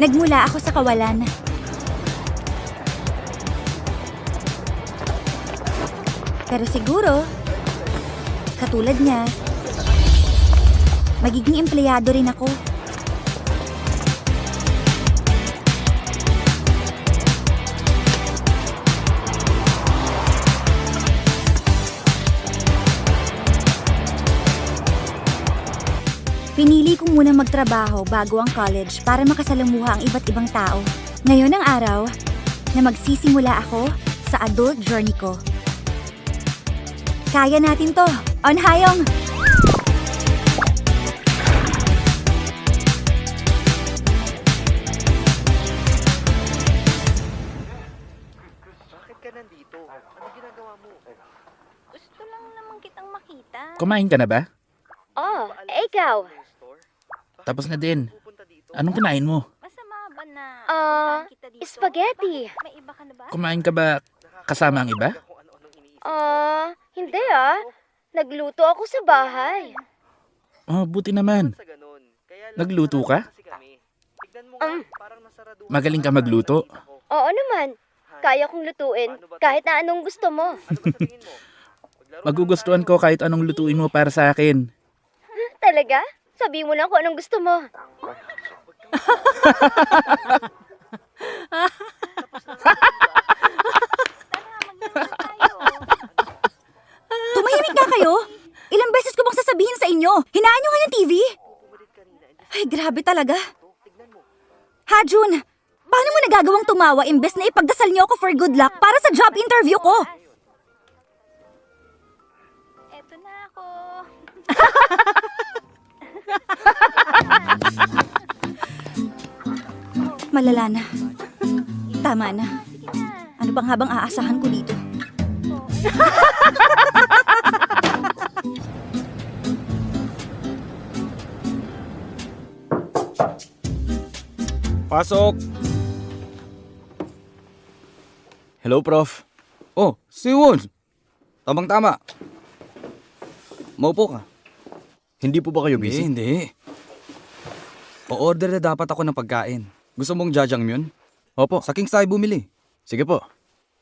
Nagmula ako sa kawalan. Pero siguro, katulad niya, magiging empleyado rin ako. Pinili ko muna magtrabaho bago ang college para makasalamuha ang iba't ibang tao. Ngayon ang araw na magsisimula ako sa adult journey ko. Kaya natin to! On Hayong! Bakit ka nandito? Ano ginagawa mo? Gusto lang naman kitang makita. Kumain ka na ba? Oh, ikaw. Tapos na din. Anong kinain mo? Masama ba na puntahan kita dito? Spaghetti. May iba ka na ba? Kumain ka ba kasama ang iba? Hindi Nagluto ako sa bahay. Oh, buti naman. Nagluto ka? Magaling ka magluto? Oo naman. Kaya kong lutuin kahit na anong gusto mo. Magugustuhan ko kahit anong lutuin mo para sa akin. Talaga? Sabihin mo lang kung anong gusto mo. Tumahimik nga kayo! Ilang beses ko bang sasabihin sa inyo? Hinaan nyo nga yung TV? Ay, grabe talaga. Hajun, paano mo nagagawang tumawa imbes na ipagdasal niyo ako for good luck para sa job interview ko? Eto na ako. Malala na. Tama na. Ano bang habang aasahan ko dito? Pasok! Hello, Prof. Oh, si Won. Tamang-tama. Maupo ka. Hindi po ba kayo busy? Hindi. O-order na dapat ako ng pagkain. Gusto mong jajangmyeon? Opo. Sa King's tayo bumili. Sige po.